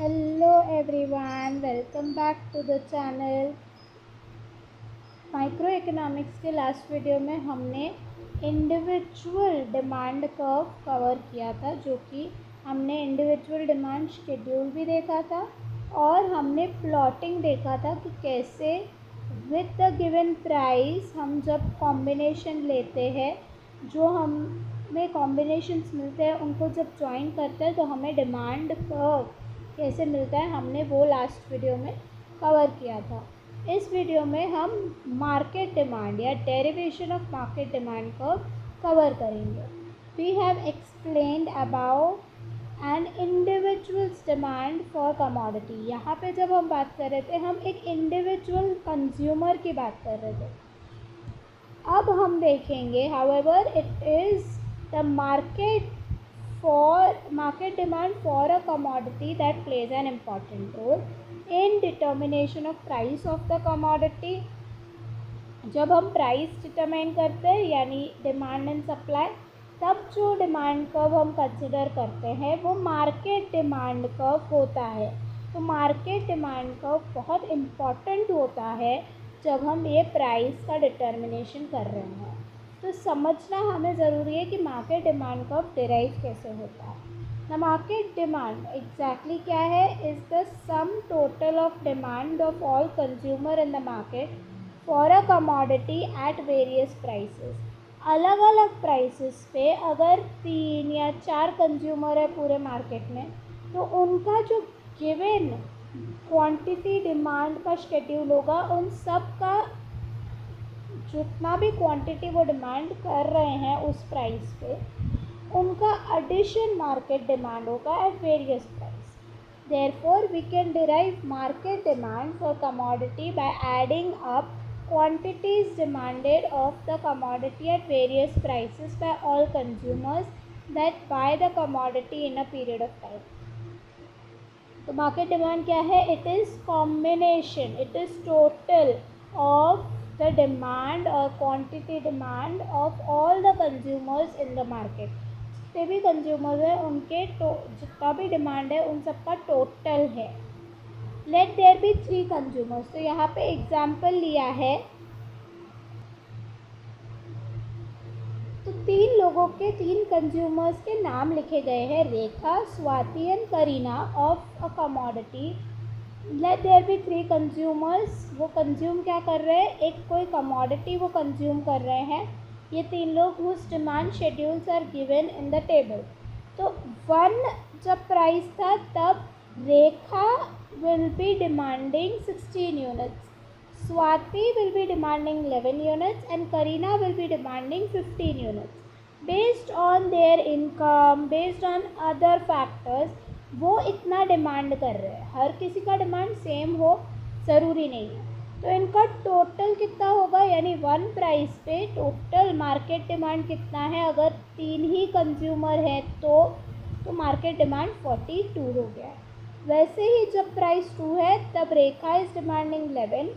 Hello everyone, welcome back to the channel. Micro economics के last video में हमने individual demand curve cover किया था, जो कि हमने इंडिविजुअल डिमांड शेड्यूल भी देखा था और हमने प्लॉटिंग देखा था कि कैसे विद द गिवन प्राइस हम जब कॉम्बिनेशन लेते हैं, जो हमें कॉम्बिनेशंस मिलते हैं उनको जब ज्वाइन करते हैं तो हमें डिमांड कर्व कैसे मिलता है, हमने वो लास्ट वीडियो में कवर किया था। इस वीडियो में हम मार्केट डिमांड या डेरिवेशन ऑफ मार्केट डिमांड को कवर करेंगे। We have explained about an individuals demand for commodity. यहाँ पे जब हम बात कर रहे थे, हम एक इंडिविजुअल कंज्यूमर की बात कर रहे थे। अब हम देखेंगे however it is the market demand for a commodity that plays an important role in determination of price of the commodity। जब हम प्राइस डिटरमाइन करते हैं यानी डिमांड एंड सप्लाई, तब जो डिमांड कर्व हम कंसिडर करते हैं वो मार्केट डिमांड कर्व होता है। तो मार्केट डिमांड कर्व बहुत इम्पॉर्टेंट होता है जब हम ये प्राइस का डिटर्मिनेशन कर रहे हैं। तो समझना हमें ज़रूरी है कि मार्केट डिमांड कर्व डिराइव कैसे होता है। द मार्केट डिमांड एग्जैक्टली क्या है? Is the sum total of demand of all consumer in the market for a commodity eight various prices. अलग अलग प्राइसेस पे अगर 3 या 4 कंज्यूमर है पूरे मार्केट में, तो उनका जो गिवन क्वांटिटी डिमांड का शेड्यूल होगा, उन सब का जितना भी क्वांटिटी वो डिमांड कर रहे हैं उस प्राइस पे, उनका एडिशन मार्केट डिमांड होगा at various price. Therefore we can derive market demand for commodity by adding up quantities demanded of the commodity at various prices by all consumers that buy the commodity in a period of time। तो market demand क्या है? It is combination, it is total of the demand or quantity demand of all the consumers in the market। जितने भी consumers हैं उनके जितना भी demand है उन सब का टोटल है। Let there be 3 consumers. तो यहाँ पे एग्जाम्पल लिया है, तो 3 लोगों के 3 कंज्यूमर्स के नाम लिखे गए हैं, Rekha, Swati and Kareena of a commodity. Let there be 3 consumers. वो कंज्यूम क्या कर रहे हैं? एक कोई कमोडिटी वो कंज्यूम कर रहे हैं। ये 3 लोग whose demand schedules are given in the table. तो 1 जब प्राइस था तब Rekha will be demanding 16 units, Swati will be demanding 11 units and Karina will be demanding 15 units. Based on their income, based on other factors, वो इतना demand कर रहे हैं। हर किसी का डिमांड सेम हो ज़रूरी नहीं है। तो इनका टोटल कितना होगा, यानी 1 प्राइस पे टोटल मार्केट डिमांड कितना है? अगर 3 ही कंज्यूमर है तो मार्केट डिमांड 42 हो गया है। वैसे ही जब प्राइस 2 है तब रेखा is demanding 11,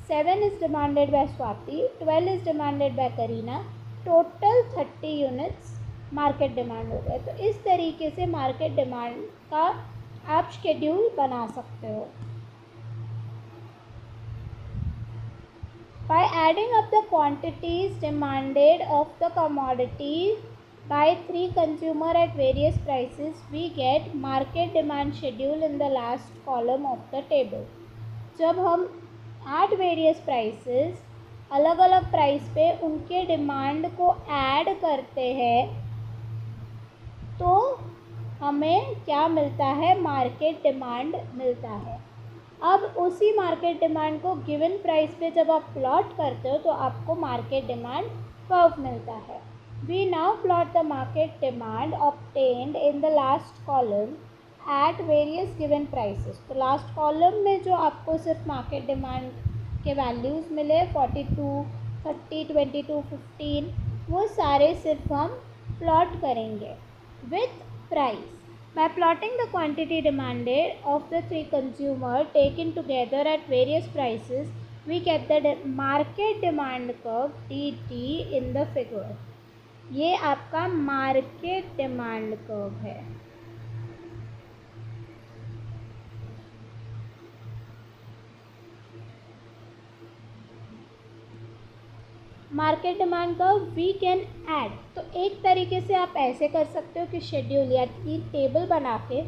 7 is demanded by Swati, 12 is demanded by Karina, total 30 units market demand हो गए। तो इस तरीके से मार्केट डिमांड का आप शेड्यूल बना सकते हो। By adding up the quantities demanded of the commodity by 3 consumer at various prices, we get market demand schedule in the last column of the table। जब हम एट वेरियस प्राइसेस अलग अलग price पे उनके demand को add करते हैं तो हमें क्या मिलता है? मार्केट डिमांड मिलता है। अब उसी मार्केट डिमांड को गिवन प्राइस पे जब आप प्लॉट करते हो तो आपको मार्केट डिमांड कर्व मिलता है। We now plot the market demand obtained in the last column at various given prices. तो लास्ट कॉलम में जो आपको सिर्फ मार्केट डिमांड के वैल्यूज़ मिले 42, 30, 22, 15, वो सारे सिर्फ हम प्लॉट करेंगे with price. By plotting the quantity demanded of the 3 consumer taken together at various prices, we get the market demand curve DT in the figure. ये आपका मार्केट डिमांड कर्व है। Market demand curve we can add, तो एक तरीके से आप ऐसे कर सकते हो कि शेड्यूल या टेबल बना के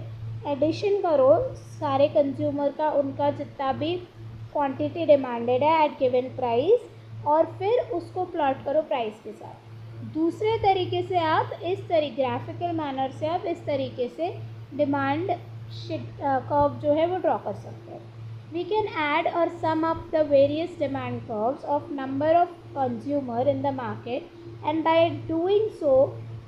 एडिशन करो सारे कंज्यूमर का, उनका जितना भी क्वांटिटी डिमांडेड है एट गिवन प्राइस, और फिर उसको प्लॉट करो प्राइस के साथ। दूसरे तरीके से आप ग्राफिकल मैनर से आप इस तरीके से डिमांड कर्व जो है वो ड्रॉ कर सकते हैं। We can add or sum up the various demand curves of number of consumer in the market, and by doing so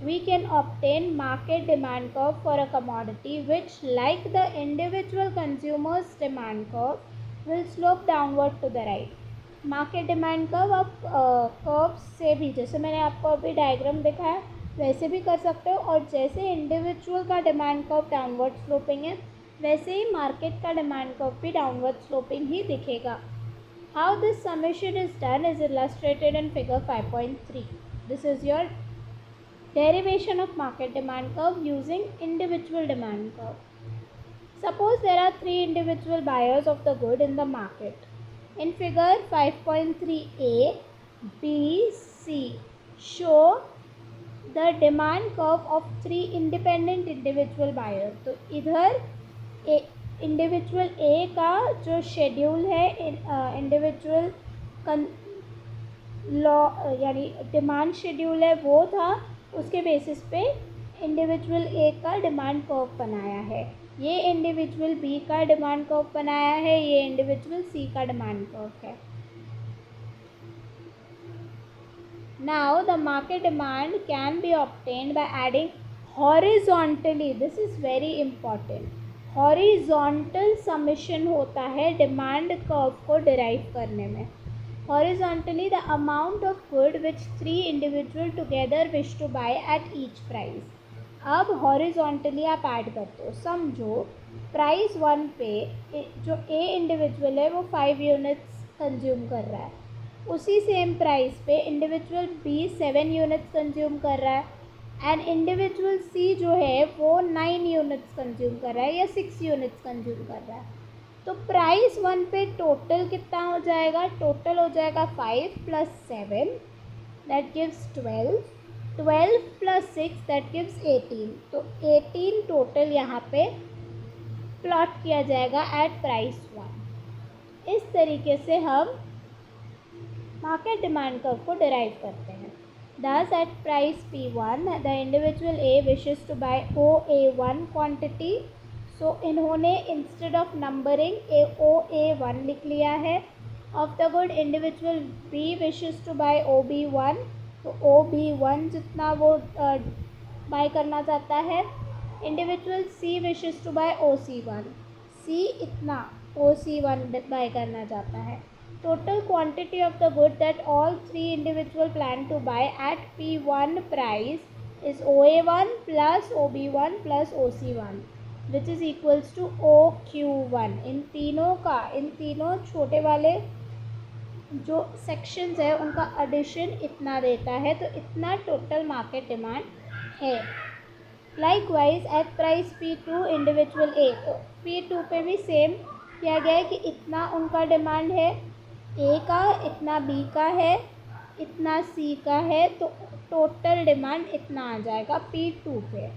we can obtain market demand curve for a commodity which, like the individual consumer's demand curve, will slope downward to the right. Market demand curve आप curve से भी, जैसे मैंने आपको अभी diagram दिखाया वैसे भी कर सकते हो, और जैसे इंडिविजुअल का डिमांड कर्व डाउनवर्ड स्लोपिंग है वैसे ही मार्केट का डिमांड कर्व भी डाउनवर्ड स्लोपिंग ही दिखेगा। How this summation is done is illustrated in figure 5.3. This is your derivation of market demand curve using individual demand curve. Suppose there are 3 individual buyers of the good in the market. In figure 5.3a, B, C show the demand curve of 3 independent individual buyers. तो इधर individual ए का जो schedule है individual law यानी demand schedule है वो था, उसके बेसिस पे इंडिविजुअल ए का डिमांड कर्व बनाया है, ये इंडिविजुअल बी का डिमांड कर्व बनाया है, ये इंडिविजुअल सी का डिमांड कर्व है. Now the market demand can be obtained by adding horizontally, this is very important, horizontal summation होता है डिमांड कर्व को डिराइव करने में. Horizontally the amount of good which 3 individual together wish to buy at each price. अब horizontally आप add करते हो, समझो प्राइस 1 पे जो ए इंडिविजुअल है वो 5 यूनिट्स कंज्यूम कर रहा है, उसी सेम प्राइस पे इंडिविजुअल बी 7 यूनिट्स कंज्यूम कर रहा है, एंड इंडिविजुअल सी जो है वो 9 यूनिट्स कंज्यूम कर रहा है या 6 यूनिट्स कंज्यूम कर रहा है. तो प्राइस 1 पे टोटल कितना हो जाएगा, टोटल हो जाएगा 5 + 7 दैट गिव्स 12, 12 + 6 दैट गिव्स 18. तो 18 टोटल यहाँ पे प्लॉट किया जाएगा एट प्राइस 1. इस तरीके से हम मार्केट डिमांड कर्व को डिराइव करते हैं. Thus at price P1 the individual A wishes to buy OA1 quantity, so इन्होंने instead of numbering OA1 लिख लिया है. Of the good individual B wishes to buy OB1, तो OB1 जितना वो बाय करना चाहता है. Individual C wishes to buy OC1, C इतना OC1 बाय करना चाहता है. Total quantity of the good that all 3 individual plan to buy at P1 price is OA1 plus OB1 plus OC1, which is equals to OQ1. इन तीनों छोटे वाले जो sections है उनका एडिशन इतना देता है, तो इतना टोटल मार्केट डिमांड है. Likewise at price P2 individual A, तो P2 पे भी सेम किया गया है कि इतना उनका डिमांड है, ए का इतना, बी का है इतना, सी का है, तो टोटल डिमांड इतना आ जाएगा P2 पे.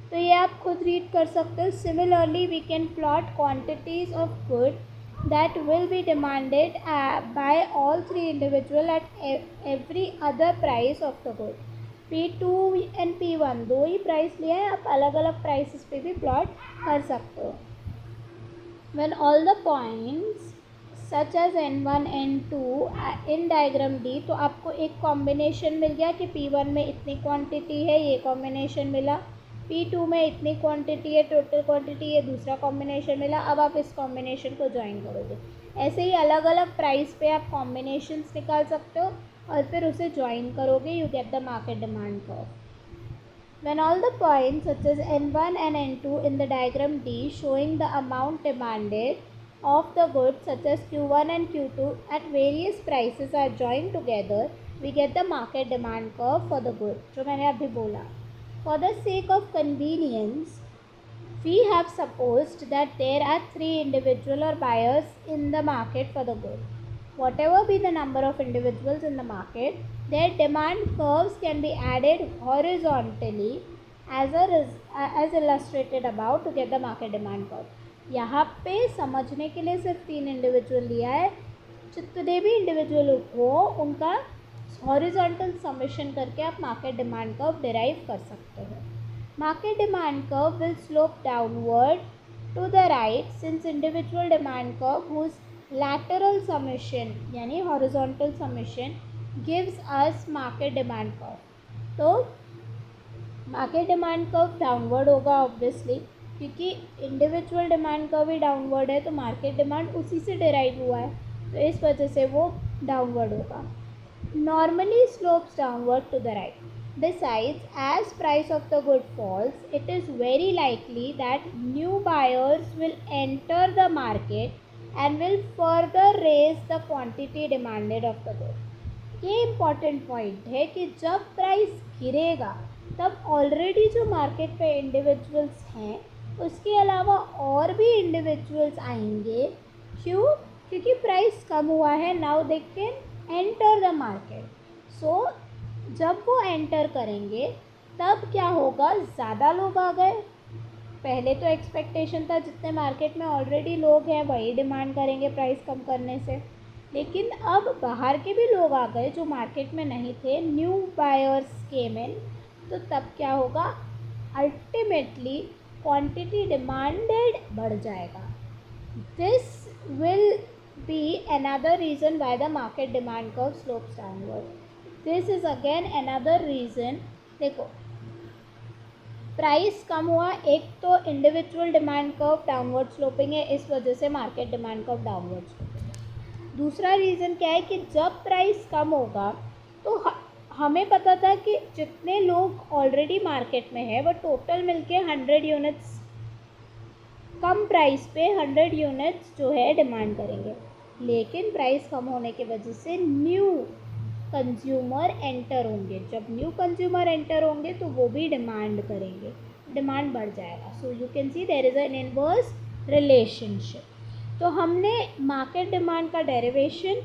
तो ये आप खुद रीड कर सकते हो. Similarly we can plot quantities of good that will be demanded by all 3 individual at every other price of the good. P2 and P1 दो ही प्राइस लिया है, आप अलग अलग प्राइसेस पे भी प्लॉट कर सकते हो. When all the points such as N1 N2 in diagram D, तो आपको एक कॉम्बिनेशन मिल गया कि P1 में इतनी क्वांटिटी है, ये कॉम्बिनेशन मिला, P2 में इतनी क्वांटिटी है, टोटल क्वांटिटी, ये दूसरा कॉम्बिनेशन मिला. अब आप इस कॉम्बिनेशन को ज्वाइन करोगे. ऐसे ही अलग अलग प्राइस पे आप कॉम्बिनेशंस निकाल सकते हो और फिर उसे ज्वाइन करोगे, you get the market demand curve. When all the points such as N1 and N2 in the diagram D showing the amount demanded of the goods such as Q1 and Q2 at various prices are joined together, we get the market demand curve for the good, जो मैंने अभी बोला. For the sake of convenience, we have supposed that there are 3 individual or buyers in the market for the good. whatever be the number of individuals in the market, their demand curves can be added horizontally as illustrated above to get the market demand curve. यहाँ पे समझने के लिए सिर्फ 3 individual लिया है, जितने भी इंडिविजुअल हो उनका हॉरिजॉन्टल समेशन करके आप मार्केट डिमांड कर्व डिराइव कर सकते हो. Market demand curve will slope downward to the right since individual demand curve whose lateral summation यानी horizontal summation gives us market demand curve. तो मार्केट डिमांड कर्व डाउनवर्ड होगा obviously, क्योंकि individual demand curve भी downward है तो market demand उसी से derive हुआ है, तो इस वजह से वो डाउनवर्ड होगा. Normally slopes downward to the right. Besides, as price of the good falls, it is very likely that new buyers will enter the market and will further raise the quantity demanded of the good. ये important point है कि जब price गिरेगा तब already जो market पे individuals हैं उसके अलावा और भी इंडिविजुअल्स आएंगे. क्यों? क्योंकि प्राइस कम हुआ है. Now they can enter the market. So जब वो एंटर करेंगे तब क्या होगा, ज़्यादा लोग आ गए. पहले तो एक्सपेक्टेशन था जितने मार्केट में ऑलरेडी लोग हैं वही डिमांड करेंगे प्राइस कम करने से, लेकिन अब बाहर के भी लोग आ गए जो मार्केट में नहीं थे, न्यू बायर्स केम इन. तो तब क्या होगा, अल्टीमेटली क्वांटिटी डिमांडेड बढ़ जाएगा. This will be another reason why the market demand curve slopes downward. This is again another reason. देखो प्राइस कम हुआ, एक तो individual demand curve downward sloping है, इस वजह से market demand curve downward sloping है. दूसरा रीज़न क्या है कि जब प्राइस कम होगा तो हमें पता था कि जितने लोग ऑलरेडी मार्केट में है वो टोटल मिलके 100 यूनिट्स कम प्राइस पे 100 यूनिट्स जो है डिमांड करेंगे, लेकिन प्राइस कम होने की वजह से न्यू कंज्यूमर एंटर होंगे. जब न्यू कंज्यूमर एंटर होंगे तो वो भी डिमांड करेंगे, डिमांड बढ़ जाएगा. So you can see there is an inverse relationship. तो हमने मार्केट डिमांड का डेरिवेशन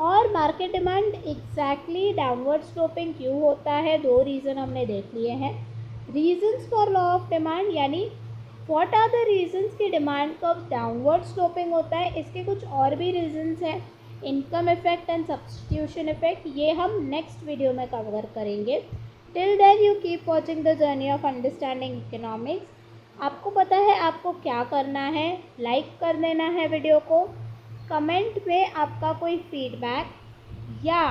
और market demand exactly downward sloping क्यों होता है, 2 रीज़न हमने देख लिए हैं. Reasons for law of demand यानी व्हाट आर द रीजन्स कि डिमांड कब डाउनवर्ड स्लोपिंग होता है, इसके कुछ और भी रीजन्स हैं. Income effect and substitution effect, ये हम नेक्स्ट वीडियो में कवर करेंगे. Till then you keep watching the journey of understanding economics. आपको पता है आपको क्या करना है, लाइक कर देना है वीडियो को. कमेंट में आपका कोई फीडबैक या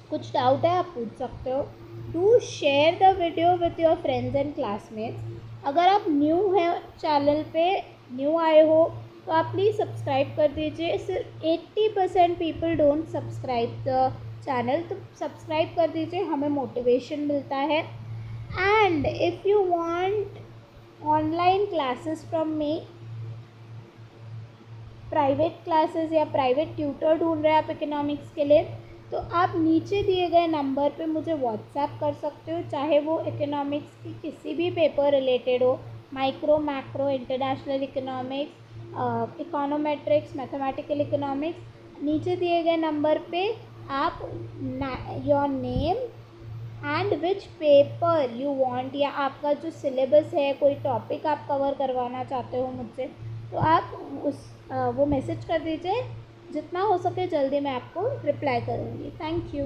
कुछ डाउट है आप पूछ सकते हो. Do share the video with your friends and classmates. अगर आप न्यू हैं चैनल पे, न्यू आए हो तो आप प्लीज़ सब्सक्राइब कर दीजिए. सिर्फ 80% people don't subscribe the channel, तो सब्सक्राइब कर दीजिए, हमें मोटिवेशन मिलता है. And if you want online classes from me, private classes या प्राइवेट ट्यूटर ढूंढ रहे हैं आप इकोनॉमिक्स के लिए, तो आप नीचे दिए गए नंबर पे मुझे व्हाट्सएप कर सकते हो. चाहे वो इकोनॉमिक्स की किसी भी पेपर रिलेटेड हो, micro, macro, international economics, econometrics, mathematical economics. नीचे दिए गए नंबर पे आप your name and which paper you want, या आपका जो सिलेबस है, कोई टॉपिक आप कवर करवाना चाहते हो मुझसे, तो आप वो मैसेज कर दीजिए. जितना हो सके जल्दी मैं आपको रिप्लाई करूँगी. Thank you.